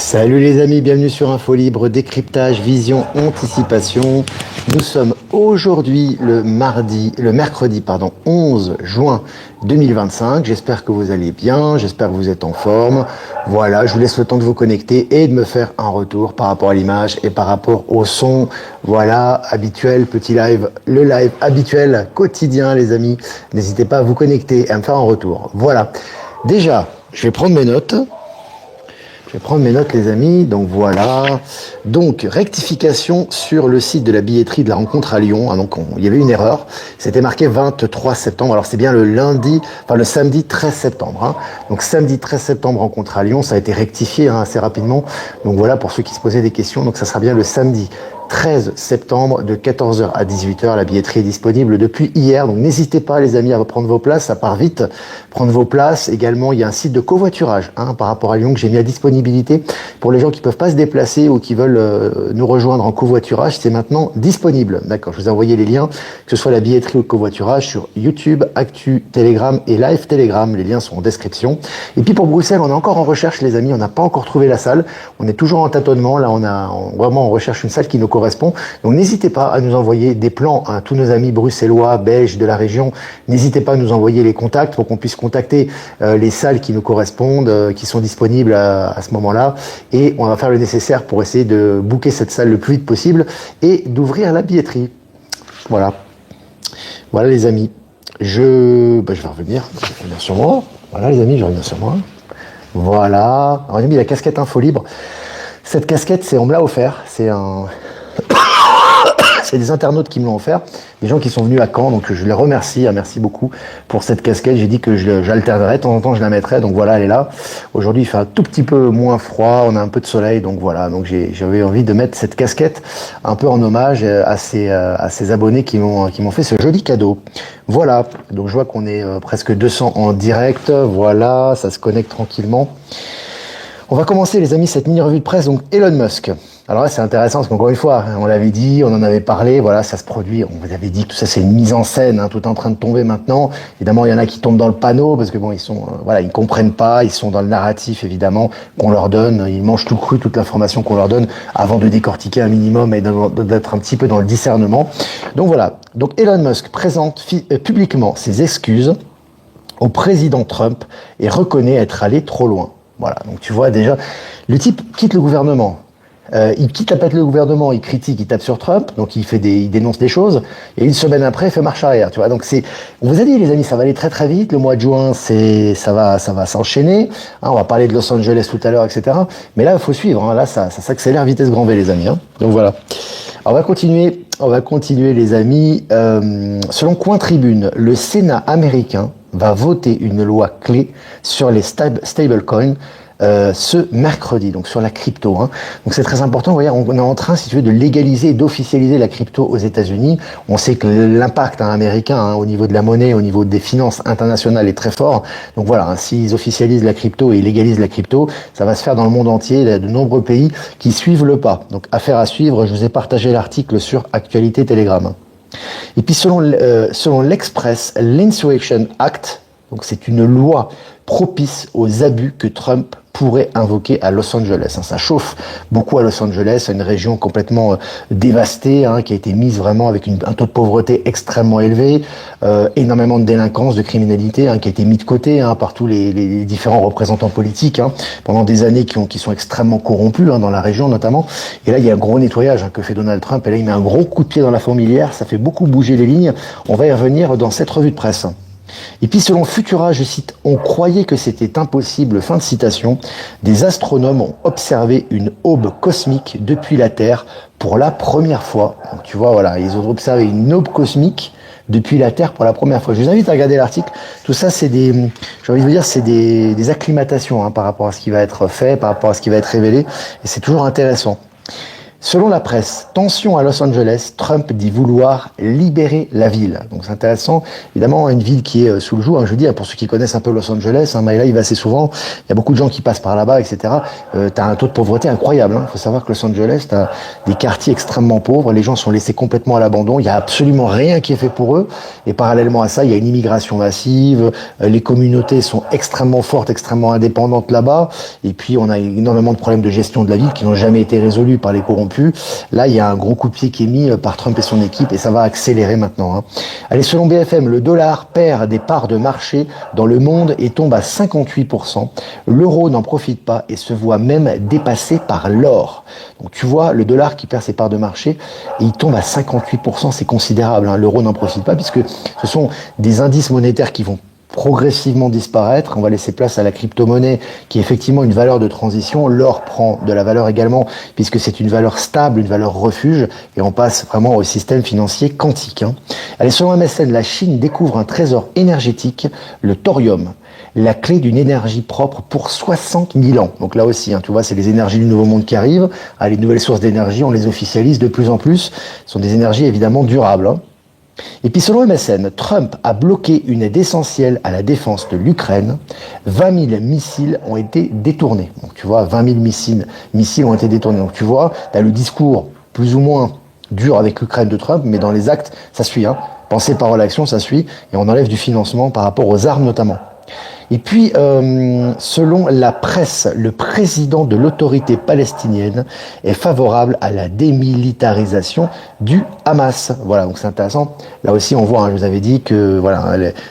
Salut les amis, bienvenue sur Info Libre, décryptage, vision, anticipation. Nous sommes aujourd'hui le mercredi 11 juin 2025. J'espère que vous allez bien, j'espère que vous êtes en forme. Voilà, je vous laisse le temps de vous connecter et de me faire un retour par rapport à l'image et par rapport au son. Voilà, habituel, petit live, le live habituel, quotidien les amis. N'hésitez pas à vous connecter et à me faire un retour. Voilà, déjà, je vais prendre mes notes. Je vais prendre mes notes les amis, donc voilà. Donc rectification sur le site de la billetterie de la rencontre à Lyon. Il y avait une erreur, c'était marqué 23 septembre, alors c'est bien le samedi 13 septembre. Donc samedi 13 septembre rencontre à Lyon, ça a été rectifié assez rapidement. Donc voilà pour ceux qui se posaient des questions, donc ça sera bien le samedi 13 septembre de 14h à 18h. La billetterie est disponible depuis hier. Donc n'hésitez pas les amis à prendre vos places, ça part vite. Prendre vos places. Également, il y a un site de covoiturage par rapport à Lyon que j'ai mis à disponibilité pour les gens qui peuvent pas se déplacer ou qui veulent nous rejoindre en covoiturage. C'est maintenant disponible. D'accord, je vous ai envoyé les liens, que ce soit la billetterie ou le covoiturage sur YouTube, Actu, Telegram et Live Telegram. Les liens sont en description. Et puis pour Bruxelles, on est encore en recherche les amis. On n'a pas encore trouvé la salle. On est toujours en tâtonnement. Là, vraiment on recherche une salle qui nous correspond. Donc n'hésitez pas à nous envoyer des plans à tous nos amis bruxellois, belges de la région. N'hésitez pas à nous envoyer les contacts pour qu'on puisse contacter les salles qui nous correspondent, qui sont disponibles à ce moment-là. Et on va faire le nécessaire pour essayer de booker cette salle le plus vite possible et d'ouvrir la billetterie. Voilà. Voilà les amis. Je vais revenir sur moi. Voilà les amis, je reviens sur moi. Voilà. Alors, on a mis la casquette Info Libre. Cette casquette, on me l'a offert. C'est des internautes qui me l'ont offert, des gens qui sont venus à Caen, donc je les remercie, merci beaucoup pour cette casquette. J'ai dit que j'alternerais, de temps en temps je la mettrais, donc voilà, elle est là. Aujourd'hui il fait un tout petit peu moins froid, on a un peu de soleil, donc voilà, donc j'avais envie de mettre cette casquette un peu en hommage à ces abonnés qui m'ont fait ce joli cadeau. Voilà, donc je vois qu'on est presque 200 en direct, voilà, ça se connecte tranquillement. On va commencer les amis cette mini revue de presse, donc Elon Musk. Alors là c'est intéressant parce qu'encore une fois, on l'avait dit, on en avait parlé, voilà, ça se produit, on vous avait dit que tout ça c'est une mise en scène, tout est en train de tomber maintenant. Évidemment, il y en a qui tombent dans le panneau parce que bon, ils comprennent pas, ils sont dans le narratif évidemment qu'on leur donne, ils mangent tout cru, toute l'information qu'on leur donne avant de décortiquer un minimum et d'être un petit peu dans le discernement. Donc voilà, donc Elon Musk présente publiquement ses excuses au président Trump et reconnaît être allé trop loin. Voilà, donc tu vois déjà, le type quitte le gouvernement. Il quitte le gouvernement, il critique, il tape sur Trump, donc il dénonce des choses, et une semaine après, il fait marche arrière, tu vois. Donc on vous a dit, les amis, ça va aller très très vite. Le mois de juin, ça va s'enchaîner. On va parler de Los Angeles tout à l'heure, etc. Mais là, il faut suivre. Là, ça s'accélère vitesse grand V, les amis. Donc voilà. Alors, on va continuer, les amis. Selon Coin Tribune, le Sénat américain va voter une loi clé sur les stablecoins. Ce mercredi, donc sur la crypto. Donc c'est très important. Vous voyez, on est en train, si tu veux, de légaliser et d'officialiser la crypto aux États-Unis. On sait que l'impact américain au niveau de la monnaie, au niveau des finances internationales est très fort. Donc voilà, s'ils officialisent la crypto et légalisent la crypto, ça va se faire dans le monde entier. Il y a de nombreux pays qui suivent le pas. Donc affaire à suivre. Je vous ai partagé l'article sur Actualité Telegram. Et puis selon l'Express, l'Insurrection Act, donc c'est une loi propice aux abus que Trump pourrait invoquer à Los Angeles. Ça chauffe beaucoup à Los Angeles, une région complètement dévastée, qui a été mise vraiment avec un taux de pauvreté extrêmement élevé, énormément de délinquance, de criminalité, qui a été mis de côté par tous les différents représentants politiques pendant des années qui sont extrêmement corrompus dans la région notamment. Et là, il y a un gros nettoyage que fait Donald Trump. Et là, il met un gros coup de pied dans la fourmilière. Ça fait beaucoup bouger les lignes. On va y revenir dans cette revue de presse. Et puis selon Futura, je cite, on croyait que c'était impossible, fin de citation, des astronomes ont observé une aube cosmique depuis la Terre pour la première fois. Donc tu vois, voilà, ils ont observé une aube cosmique depuis la Terre pour la première fois. Je vous invite à regarder l'article. Tout ça, c'est j'ai envie de vous dire, c'est des acclimatations par rapport à ce qui va être fait, par rapport à ce qui va être révélé. Et c'est toujours intéressant. Selon la presse, tension à Los Angeles, Trump dit vouloir libérer la ville. Donc c'est intéressant, évidemment, une ville qui est sous le joug. Je dis, pour ceux qui connaissent un peu Los Angeles, Maïla il va assez souvent, il y a beaucoup de gens qui passent par là-bas, etc. T'as un taux de pauvreté incroyable. Il faut savoir que Los Angeles, t'as des quartiers extrêmement pauvres, les gens sont laissés complètement à l'abandon, il y a absolument rien qui est fait pour eux. Et parallèlement à ça, il y a une immigration massive, les communautés sont extrêmement fortes, extrêmement indépendantes là-bas. Et puis on a énormément de problèmes de gestion de la ville qui n'ont jamais été résolus par les corrompus. Là, il y a un gros coup de pied qui est mis par Trump et son équipe et ça va accélérer maintenant. Allez, selon BFM, le dollar perd des parts de marché dans le monde et tombe à 58%. L'euro n'en profite pas et se voit même dépassé par l'or. Donc tu vois, le dollar qui perd ses parts de marché et il tombe à 58%, c'est considérable. L'euro n'en profite pas puisque ce sont des indices monétaires qui vont progressivement disparaître. On va laisser place à la crypto-monnaie qui est effectivement une valeur de transition. L'or prend de la valeur également puisque c'est une valeur stable, une valeur refuge et on passe vraiment au système financier quantique. Allez, selon MSN, la Chine découvre un trésor énergétique, le thorium, la clé d'une énergie propre pour 60 000 ans. Donc là aussi, tu vois, c'est les énergies du nouveau monde qui arrivent. Les nouvelles sources d'énergie, on les officialise de plus en plus. Ce sont des énergies évidemment durables. Et puis selon MSN, Trump a bloqué une aide essentielle à la défense de l'Ukraine. 20 000 missiles ont été détournés. Donc tu vois, 20 000 missiles ont été détournés. Donc tu vois, tu as le discours plus ou moins dur avec l'Ukraine de Trump, mais dans les actes, ça suit. Pensée, parole, action, ça suit. Et on enlève du financement par rapport aux armes notamment. Et puis, selon la presse, le président de l'autorité palestinienne est favorable à la démilitarisation du Hamas. Voilà, donc c'est intéressant. Là aussi, on voit, je vous avais dit que voilà,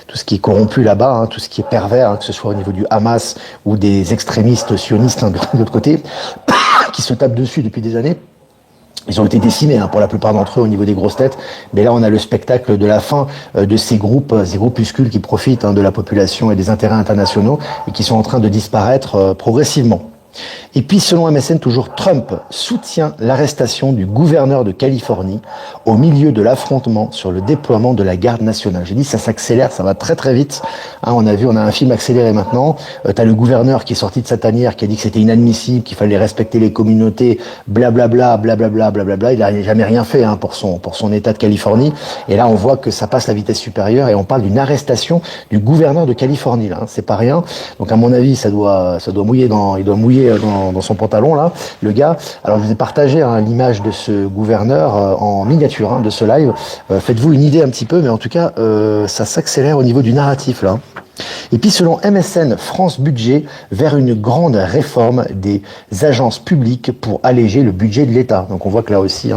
tout ce qui est corrompu là-bas, tout ce qui est pervers, que ce soit au niveau du Hamas ou des extrémistes sionistes de l'autre côté, qui se tapent dessus depuis des années. Ils ont été décimés pour la plupart d'entre eux au niveau des grosses têtes, mais là on a le spectacle de la fin de ces groupuscules qui profitent de la population et des intérêts internationaux et qui sont en train de disparaître progressivement. Et puis, selon MSN, toujours, Trump soutient l'arrestation du gouverneur de Californie au milieu de l'affrontement sur le déploiement de la garde nationale. J'ai dit, ça s'accélère, ça va très très vite. On a un film accéléré maintenant. T'as le gouverneur qui est sorti de sa tanière, qui a dit que c'était inadmissible, qu'il fallait respecter les communautés, blablabla, blablabla, blablabla. Il n'a jamais rien fait pour son état de Californie. Et là, on voit que ça passe la vitesse supérieure et on parle d'une arrestation du gouverneur de Californie. Là, c'est pas rien. Donc, à mon avis, il doit mouiller dans son pantalon là, le gars. Alors je vous ai partagé l'image de ce gouverneur en miniature de ce live. Faites-vous une idée un petit peu, mais en tout cas ça s'accélère au niveau du narratif là. Et puis selon MSN, France Budget vers une grande réforme des agences publiques pour alléger le budget de l'État. Donc on voit que là aussi,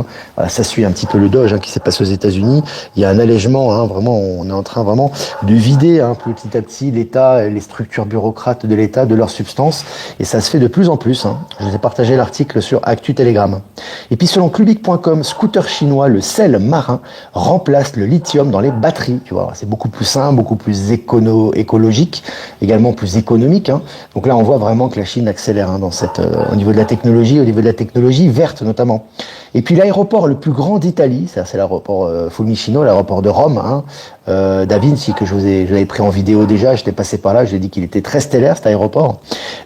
ça suit un petit peu le Doge qui s'est passé aux États-Unis. Il y a un allègement, vraiment, on est en train vraiment de vider petit à petit l'État, les structures bureaucrates de l'État de leur substance. Et ça se fait de plus en plus. Je vous ai partagé l'article sur Actu Telegram. Et puis selon Clubic.com, scooter chinois, le sel marin remplace le lithium dans les batteries. Tu vois, c'est beaucoup plus simple, beaucoup plus écologique, également plus économique. Donc là, on voit vraiment que la Chine accélère au niveau de la technologie verte notamment. Et puis l'aéroport le plus grand d'Italie, c'est l'aéroport Fiumicino, l'aéroport de Rome, Da Vinci, que je vous avais pris en vidéo déjà, j'étais passé par là, je l'ai dit qu'il était très stellaire cet aéroport.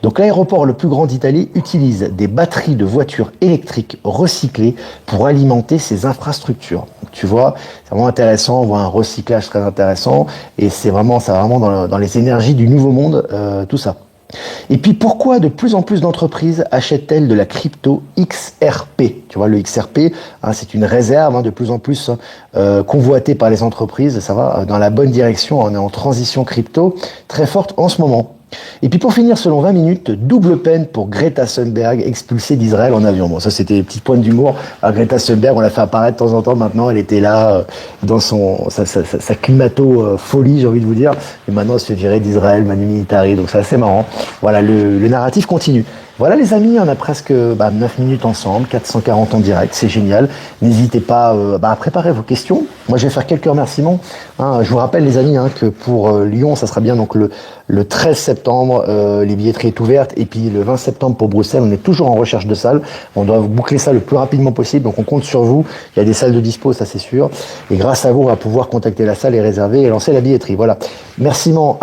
Donc l'aéroport le plus grand d'Italie utilise des batteries de voitures électriques recyclées pour alimenter ses infrastructures. Donc, tu vois, c'est vraiment intéressant, on voit un recyclage très intéressant, et ça va vraiment dans les énergies du nouveau monde, tout ça. Et puis pourquoi de plus en plus d'entreprises achètent-elles de la crypto XRP? Tu vois, le XRP, c'est une réserve de plus en plus convoitée par les entreprises. Ça va dans la bonne direction, on est en transition crypto très forte en ce moment. Et puis pour finir, selon 20 minutes, double peine pour Greta Thunberg, expulsée d'Israël en avion. Bon, ça c'était des petites pointes d'humour. Greta Thunberg, on l'a fait apparaître de temps en temps maintenant, elle était là dans sa climato-folie, j'ai envie de vous dire. Et maintenant, elle se fait virer d'Israël, Manu Militari, donc c'est assez marrant. Voilà, le narratif continue. Voilà les amis, on a presque 9 minutes ensemble, 440 en direct, c'est génial. N'hésitez pas à préparer vos questions. Moi je vais faire quelques remerciements. Je vous rappelle les amis que pour Lyon, ça sera bien donc le 13 septembre, les billetteries est ouverte. Et puis le 20 septembre pour Bruxelles, on est toujours en recherche de salles. On doit boucler ça le plus rapidement possible, donc on compte sur vous. Il y a des salles de dispo, ça c'est sûr. Et grâce à vous, on va pouvoir contacter la salle et réserver et lancer la billetterie. Voilà. Remerciements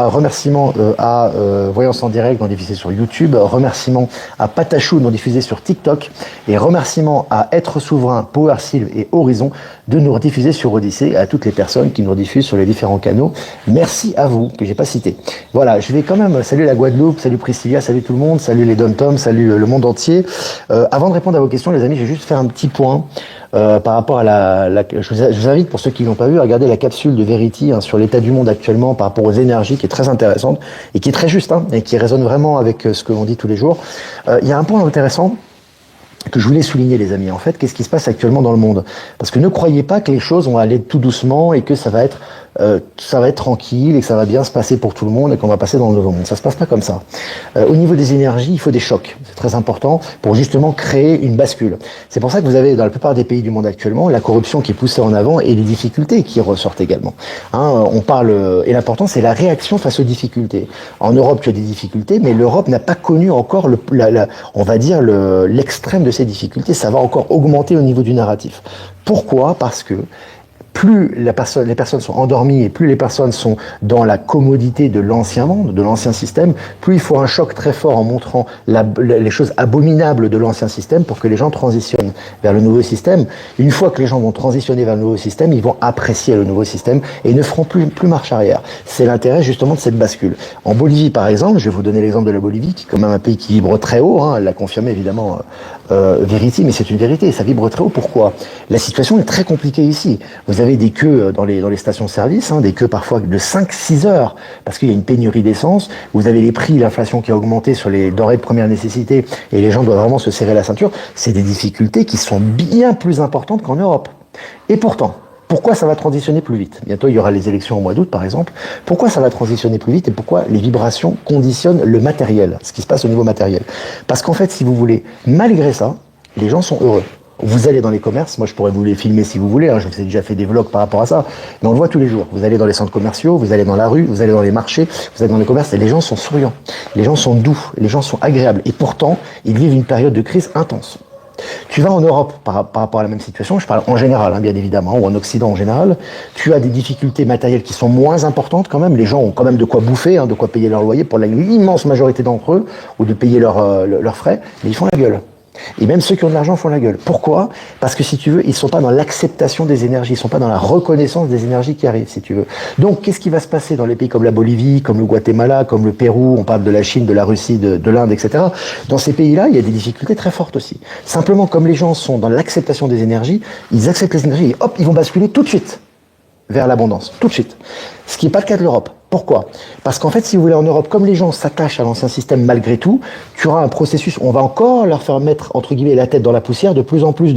à Voyance en direct dans Difficile sur YouTube. Remerciements à Patachou, nous diffuser sur TikTok, et remerciements à Être Souverain, Power Sylve et Horizon de nous rediffuser sur Odyssée, et à toutes les personnes qui nous rediffusent sur les différents canaux. Merci à vous, que j'ai pas cité. Voilà, je vais quand même saluer la Guadeloupe, salut Priscilla, salut tout le monde, salut les Dom-Tom, salut le monde entier. Avant de répondre à vos questions, les amis, je vais juste faire un petit point par rapport à je vous invite, pour ceux qui l'ont pas vu, à regarder la capsule de Verity sur l'état du monde actuellement par rapport aux énergies, qui est très intéressante et qui est très juste, et qui résonne vraiment avec ce que l'on dit tous les jours. Il y a un point intéressant que je voulais souligner, les amis. En fait, qu'est-ce qui se passe actuellement dans le monde? Parce que ne croyez pas que les choses vont aller tout doucement et que ça va être tranquille et que ça va bien se passer pour tout le monde et qu'on va passer dans le nouveau monde. Ça se passe pas comme ça. Au niveau des énergies, il faut des chocs. C'est très important pour justement créer une bascule. C'est pour ça que vous avez dans la plupart des pays du monde actuellement la corruption qui est poussée en avant et les difficultés qui ressortent également. On parle et l'important c'est la réaction face aux difficultés. En Europe, tu as des difficultés, mais l'Europe n'a pas connu encore on va dire l'extrême de ces difficultés. Ça va encore augmenter au niveau du narratif. Pourquoi? Parce que plus les personnes sont endormies et plus les personnes sont dans la commodité de l'ancien monde, de l'ancien système, plus il faut un choc très fort en montrant les choses abominables de l'ancien système pour que les gens transitionnent vers le nouveau système. Une fois que les gens vont transitionner vers le nouveau système, ils vont apprécier le nouveau système et ils ne feront plus marche arrière. C'est l'intérêt justement de cette bascule. En Bolivie, par exemple, je vais vous donner l'exemple de la Bolivie, qui est quand même un pays qui vibre très haut, elle l'a confirmé évidemment Verity, mais c'est une vérité, ça vibre très haut. Pourquoi? La situation est très compliquée ici. Vous avez des queues dans les stations-service, des queues parfois de 5-6 heures, parce qu'il y a une pénurie d'essence. Vous avez les prix, l'inflation qui a augmenté sur les denrées de première nécessité, et les gens doivent vraiment se serrer la ceinture. C'est des difficultés qui sont bien plus importantes qu'en Europe. Et pourtant, pourquoi ça va transitionner plus vite? Bientôt, il y aura les élections au mois d'août, par exemple. Pourquoi ça va transitionner plus vite et pourquoi les vibrations conditionnent le matériel, ce qui se passe au niveau matériel? Parce qu'en fait, si vous voulez, malgré ça, les gens sont heureux. Vous allez dans les commerces, moi je pourrais vous les filmer si vous voulez, je vous ai déjà fait des vlogs par rapport à ça, mais on le voit tous les jours. Vous allez dans les centres commerciaux, vous allez dans la rue, vous allez dans les marchés, vous allez dans les commerces et les gens sont souriants, les gens sont doux, les gens sont agréables et pourtant ils vivent une période de crise intense. Tu vas en Europe par rapport à la même situation, je parle en général bien évidemment, ou en Occident en général, tu as des difficultés matérielles qui sont moins importantes quand même, les gens ont quand même de quoi bouffer, de quoi payer leur loyer pour l'immense majorité d'entre eux, ou de payer leurs frais, mais ils font la gueule. Et même ceux qui ont de l'argent font la gueule. Pourquoi? Parce que si tu veux, ils sont pas dans l'acceptation des énergies, ils sont pas dans la reconnaissance des énergies qui arrivent, si tu veux. Donc, qu'est-ce qui va se passer dans les pays comme la Bolivie, comme le Guatemala, comme le Pérou, on parle de la Chine, de la Russie, de l'Inde, etc. Dans ces pays-là, il y a des difficultés très fortes aussi. Simplement, comme les gens sont dans l'acceptation des énergies, ils acceptent les énergies et hop, ils vont basculer tout de suite vers l'abondance, tout de suite. Ce qui n'est pas le cas de l'Europe. Pourquoi? Parce qu'en fait, si vous voulez, en Europe, comme les gens s'attachent à l'ancien système malgré tout, tu auras un processus, on va encore leur faire mettre, entre guillemets, la tête dans la poussière de plus en plus,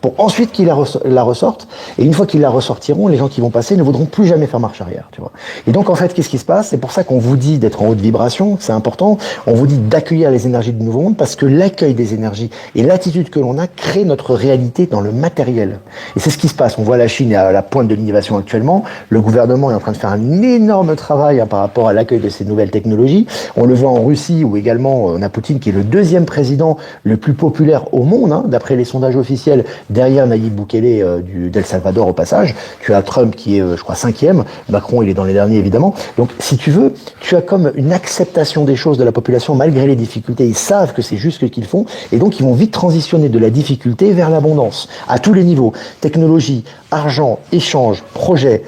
pour ensuite qu'ils la ressortent. Et une fois qu'ils la ressortiront, les gens qui vont passer ne voudront plus jamais faire marche arrière, tu vois. Et donc, en fait, qu'est-ce qui se passe? C'est pour ça qu'on vous dit d'être en haute vibration, c'est important. On vous dit d'accueillir les énergies du nouveau monde, parce que l'accueil des énergies et l'attitude que l'on a crée notre réalité dans le matériel. Et c'est ce qui se passe. On voit la Chine à la pointe de l'innovation actuellement. Le gouvernement est en train de faire un énorme travail par rapport à l'accueil de ces nouvelles technologies. On le voit en Russie où également on a Poutine qui est le deuxième président le plus populaire au monde, d'après les sondages officiels, derrière Nayib Bukele d'El Salvador au passage. Tu as Trump qui est, je crois, 5e. Macron, il est dans les derniers évidemment. Donc, si tu veux, tu as comme une acceptation des choses de la population malgré les difficultés. Ils savent que c'est juste ce qu'ils font et donc ils vont vite transitionner de la difficulté vers l'abondance à tous les niveaux. Technologie, argent, échange, projet.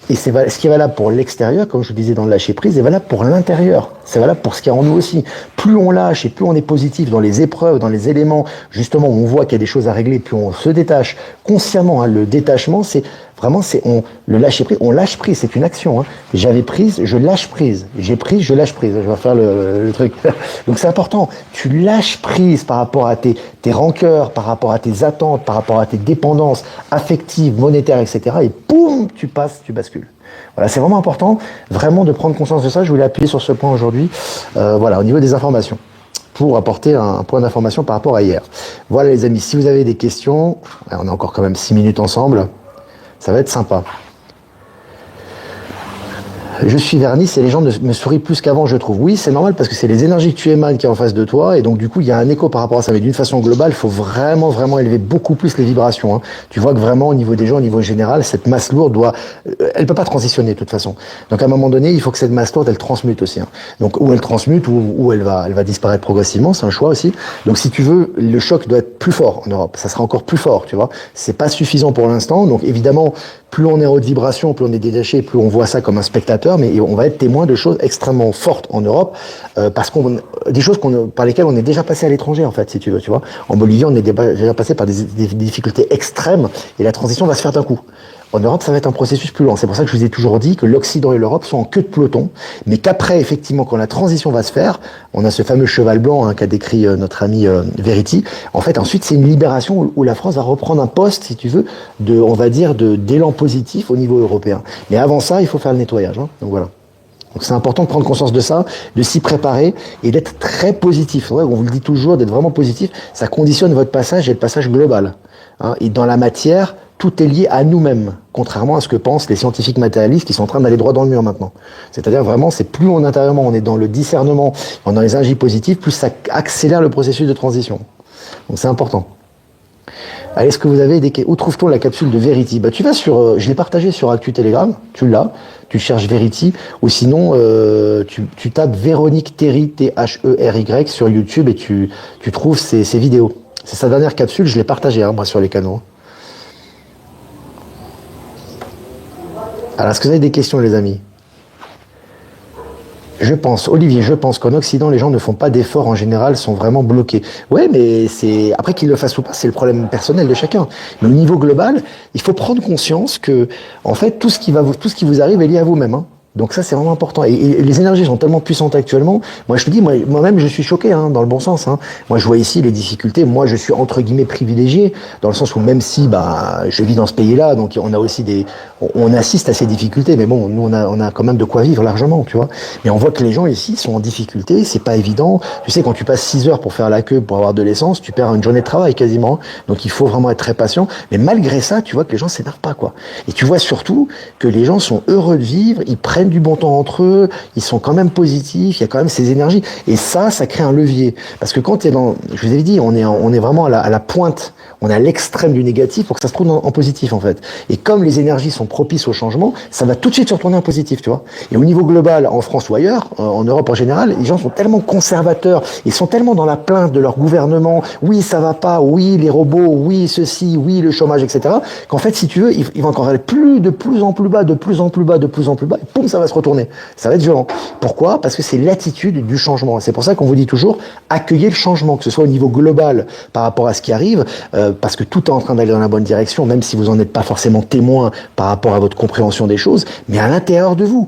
Et ce qui est valable pour l'extérieur, comme je vous disais dans le lâcher prise, est valable pour l'intérieur. C'est valable pour ce qu'il y a en nous aussi. Plus on lâche et plus on est positif dans les épreuves, dans les éléments, justement, où on voit qu'il y a des choses à régler, plus on se détache consciemment. Le détachement, c'est vraiment, le lâcher prise. On lâche prise, c'est une action. J'avais prise, je lâche prise. J'ai prise, je lâche prise. Je vais faire le truc. Donc c'est important. Tu lâches prise par rapport à tes rancœurs, par rapport à tes attentes, par rapport à tes dépendances affectives, monétaires, etc. Et boum, tu bascules. Voilà, c'est vraiment important, vraiment de prendre conscience de ça. Je voulais appuyer sur ce point aujourd'hui, au niveau des informations, pour apporter un point d'information par rapport à hier. Voilà les amis, si vous avez des questions, on a encore quand même 6 minutes ensemble, ça va être sympa. Je suis vernis et les gens me sourient plus qu'avant, je trouve. Oui, c'est normal parce que c'est les énergies que tu émanes qui est en face de toi et donc du coup il y a un écho par rapport à ça. Mais d'une façon globale, il faut vraiment, vraiment élever beaucoup plus les vibrations. Hein. Tu vois que vraiment au niveau des gens, au niveau général, cette masse lourde elle peut pas transitionner de toute façon. Donc à un moment donné, il faut que cette masse lourde, elle transmute aussi. Hein. Donc ou elle transmute ou elle va disparaître progressivement, c'est un choix aussi. Donc si tu veux, le choc doit être plus fort en Europe. Ça sera encore plus fort, tu vois. C'est pas suffisant pour l'instant. Donc évidemment, plus on est en haute vibration, plus on est détaché, plus on voit ça comme un spectateur, mais on va être témoin de choses extrêmement fortes en Europe, parce des choses par lesquelles on est déjà passé à l'étranger en fait, si tu veux, tu vois. En Bolivie, on est déjà passé par des difficultés extrêmes, et la transition va se faire d'un coup. En Europe, ça va être un processus plus lent. C'est pour ça que je vous ai toujours dit que l'Occident et l'Europe sont en queue de peloton, mais qu'après, effectivement, quand la transition va se faire, on a ce fameux cheval blanc qu'a décrit notre ami Verity. En fait, ensuite, c'est une libération où la France va reprendre un poste, si tu veux, on va dire, d'élan positif au niveau européen. Mais avant ça, il faut faire le nettoyage. Hein. Donc voilà. Donc c'est important de prendre conscience de ça, de s'y préparer et d'être très positif. Ouais, on vous le dit toujours, d'être vraiment positif. Ça conditionne votre passage et le passage global. Hein. Et dans la matière, tout est lié à nous-mêmes, contrairement à ce que pensent les scientifiques matérialistes qui sont en train d'aller droit dans le mur maintenant. C'est-à-dire vraiment, c'est plus intérieurement on est dans le discernement, dans les énergies positives, plus ça accélère le processus de transition. Donc c'est important. Allez, est-ce que vous avez où trouve-t-on la capsule de Verity? Bah, tu vas je l'ai partagé sur Actu Telegram, tu l'as, tu cherches Verity, ou sinon, tu tapes Véronique Théry, T-H-E-R-Y, sur YouTube et tu trouves ses vidéos. C'est sa dernière capsule, je l'ai partagée, moi, sur les canaux. Alors, est-ce que vous avez des questions, les amis? Olivier, je pense qu'en Occident, les gens ne font pas d'efforts en général, sont vraiment bloqués. Ouais, mais après qu'ils le fassent ou pas, c'est le problème personnel de chacun. Mais au niveau global, il faut prendre conscience que, en fait, tout ce qui vous arrive est lié à vous-même, hein. Donc ça, c'est vraiment important. Et les énergies sont tellement puissantes actuellement. Moi, je te dis, moi-même, je suis choqué, dans le bon sens. Moi, je vois ici les difficultés. Moi, je suis entre guillemets privilégié, dans le sens où même si, je vis dans ce pays-là, donc on a aussi on assiste à ces difficultés. Mais bon, nous, on a quand même de quoi vivre largement, tu vois. Mais on voit que les gens ici sont en difficulté. C'est pas évident. Tu sais, quand tu passes 6 heures pour faire la queue pour avoir de l'essence, tu perds une journée de travail quasiment. Donc, il faut vraiment être très patient. Mais malgré ça, tu vois que les gens s'énervent pas, quoi. Et tu vois surtout que les gens sont heureux de vivre. Ils prennent du bon temps entre eux, ils sont quand même positifs, il y a quand même ces énergies. Et ça crée un levier. Parce que quand tu es je vous avais dit, on est vraiment à la pointe, on est à l'extrême du négatif pour que ça se trouve en positif, en fait. Et comme les énergies sont propices au changement, ça va tout de suite se retourner en positif, tu vois. Et au niveau global, en France ou ailleurs, en Europe en général, les gens sont tellement conservateurs, ils sont tellement dans la plainte de leur gouvernement, oui, ça va pas, oui, les robots, oui, ceci, oui, le chômage, etc., qu'en fait, si tu veux, il va encore aller de plus en plus bas, de plus en plus bas, de plus en plus bas, et poum, ça va se retourner. Ça va être violent. Pourquoi? Parce que c'est l'attitude du changement. C'est pour ça qu'on vous dit toujours, accueillez le changement, que ce soit au niveau global par rapport à ce qui arrive, parce que tout est en train d'aller dans la bonne direction, même si vous n'en êtes pas forcément témoin par rapport à votre compréhension des choses, mais à l'intérieur de vous.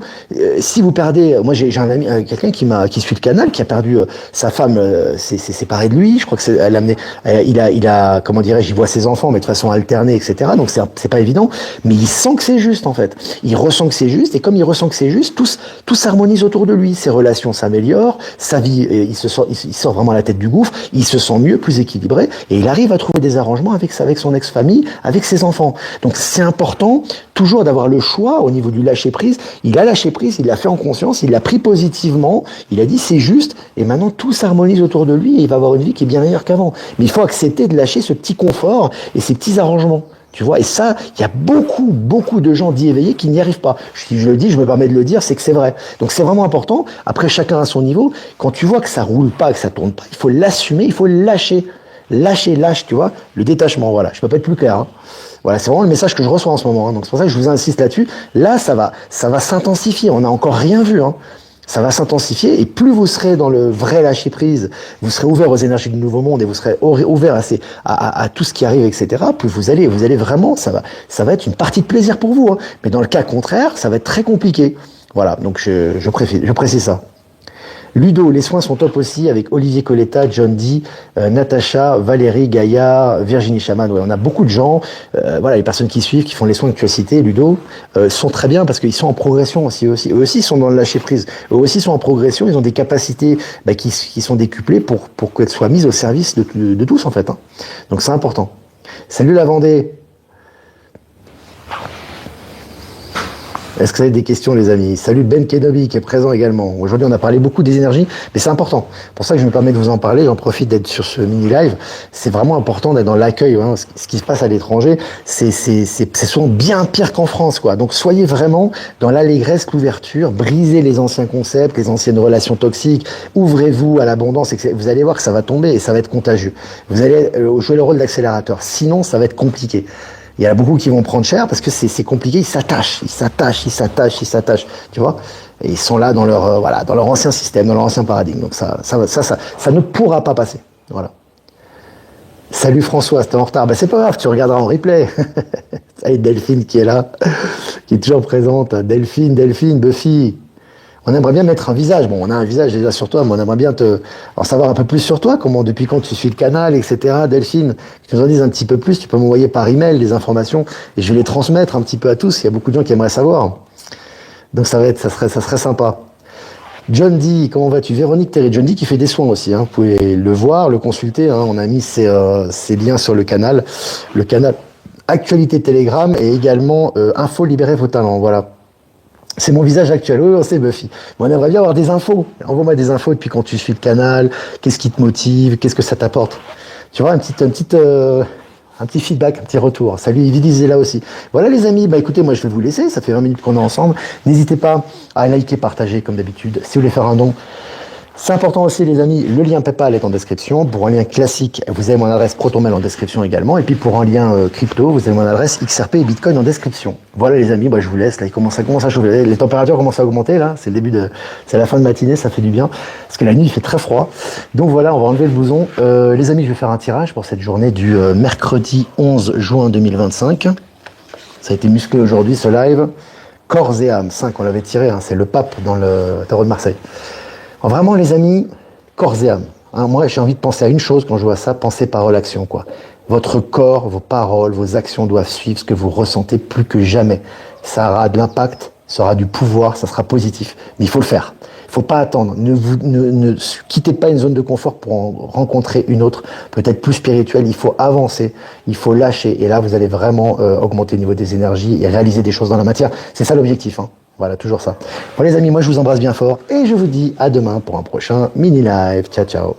Si vous perdez, moi j'ai un ami, quelqu'un qui suit le canal, qui a perdu sa femme, s'est séparé de lui, je crois que elle a amené, il a, comment dirais-je, il voit ses enfants, mais de façon alternée, etc. Donc c'est pas évident, mais il sent que c'est juste, en fait. Il ressent que c'est juste, et comme il ressent que c'est juste, tout s'harmonise autour de lui. Ses relations s'améliorent, sa vie, il sort vraiment à la tête du gouffre, il se sent mieux, plus équilibré, et il arrive à trouver des arrangements avec son ex-famille, avec ses enfants. Donc c'est important toujours d'avoir le choix au niveau du lâcher-prise. Il a lâché prise, il l'a fait en conscience, il l'a pris positivement, il a dit c'est juste, et maintenant tout s'harmonise autour de lui, et il va avoir une vie qui est bien meilleure qu'avant. Mais il faut accepter de lâcher ce petit confort et ces petits arrangements. Tu vois, et ça, il y a beaucoup, beaucoup de gens dits éveillés qui n'y arrivent pas. Si je le dis, je me permets de le dire, c'est que c'est vrai. Donc c'est vraiment important. Après, chacun à son niveau. Quand tu vois que ça roule pas, que ça tourne pas, il faut l'assumer, il faut le lâcher. Lâche, tu vois, le détachement, voilà. Je peux pas être plus clair. Voilà, c'est vraiment le message que je reçois en ce moment. Donc c'est pour ça que je vous insiste là-dessus. Là, ça va s'intensifier. On n'a encore rien vu. Ça va s'intensifier, et plus vous serez dans le vrai lâcher-prise, vous serez ouvert aux énergies du nouveau monde, et vous serez ouvert à tout ce qui arrive, etc., plus vous allez vraiment, ça va être une partie de plaisir pour vous. Mais dans le cas contraire, ça va être très compliqué. Voilà, donc je précise ça. Ludo, les soins sont top aussi, avec Olivier Coletta, John Dee, Natacha, Valérie, Gaïa, Virginie Chaman. Ouais, on a beaucoup de gens, les personnes qui suivent, qui font les soins que tu as cités, Ludo, sont très bien parce qu'ils sont en progression aussi. Eux aussi sont dans le lâcher prise. Eux aussi sont en progression. Ils ont des capacités qui sont décuplées pour qu'elles soient mises au service de tous, en fait. Donc c'est important. Salut la Vendée. Est-ce que vous avez des questions, les amis? Salut Ben Kenobi qui est présent également. Aujourd'hui, on a parlé beaucoup des énergies, mais c'est important. Pour ça que je me permets de vous en parler. J'en profite d'être sur ce mini-live. C'est vraiment important d'être dans l'accueil. Hein. Ce qui se passe à l'étranger, c'est souvent bien pire qu'en France, quoi. Donc, soyez vraiment dans l'allégresse, l'ouverture, brisez les anciens concepts, les anciennes relations toxiques, ouvrez-vous à l'abondance, et vous allez voir que ça va tomber et ça va être contagieux. Vous allez jouer le rôle d'accélérateur. Sinon, ça va être compliqué. Il y en a beaucoup qui vont prendre cher parce que c'est compliqué, ils s'attachent, tu vois. Et ils sont là dans leur voilà, dans leur ancien système, dans leur ancien paradigme. Donc ça ne pourra pas passer. Voilà. Salut François, t'es en retard. Ben c'est pas grave, tu regarderas en replay. Salut Delphine qui est là, qui est toujours présente. Delphine, Buffy. On aimerait bien mettre un visage. Bon, on a un visage déjà sur toi, mais on aimerait bien en savoir un peu plus sur toi, depuis quand tu suis le canal, etc. Delphine, que tu nous en dises un petit peu plus. Tu peux m'envoyer par email des informations et je vais les transmettre un petit peu à tous. Il y a beaucoup de gens qui aimeraient savoir. Donc ça serait sympa. John D, comment vas-tu? Véronique Terry, John D qui fait des soins aussi. Hein. Vous pouvez le voir, le consulter. Hein. On a mis ses liens sur le canal Actualité Telegram et également Info Libérez vos talents. Voilà. C'est mon visage actuel. Oui, c'est Buffy. Mais on aimerait bien avoir des infos. Envoie-moi des infos depuis quand tu suis le canal. Qu'est-ce qui te motive? Qu'est-ce que ça t'apporte? Tu vois, un petit feedback, un petit retour. Salut, Yvidis est là aussi. Voilà les amis, bah écoutez, moi je vais vous laisser. Ça fait 20 minutes qu'on est ensemble. N'hésitez pas à liker, partager comme d'habitude. Si vous voulez faire un don, c'est important aussi les amis, le lien PayPal est en description. Pour un lien classique, vous avez mon adresse Protonmail en description également. Et puis pour un lien crypto, vous avez mon adresse XRP et Bitcoin en description. Voilà les amis, bah, je vous laisse. Là, ça commence à chauffer. Les températures commencent à augmenter là. C'est la fin de matinée, ça fait du bien. Parce que la nuit il fait très froid. Donc voilà, on va enlever le blouson. Les amis, je vais faire un tirage pour cette journée du mercredi 11 juin 2025. Ça a été musclé aujourd'hui ce live. Corps et âme, 5, on l'avait tiré. Hein, c'est le pape dans le tarot de Marseille. Alors vraiment les amis, corps et âme. Hein, moi j'ai envie de penser à une chose quand je vois ça, penser parole, action quoi. Votre corps, vos paroles, vos actions doivent suivre ce que vous ressentez plus que jamais. Ça aura de l'impact, ça aura du pouvoir, ça sera positif. Mais il faut le faire. Il ne faut pas attendre. Ne quittez pas une zone de confort pour en rencontrer une autre, peut-être plus spirituelle. Il faut avancer, il faut lâcher. Et là, vous allez vraiment augmenter le niveau des énergies et réaliser des choses dans la matière. C'est ça l'objectif. Hein. Voilà, toujours ça. Bon les amis, moi je vous embrasse bien fort et je vous dis à demain pour un prochain mini-live. Ciao, ciao.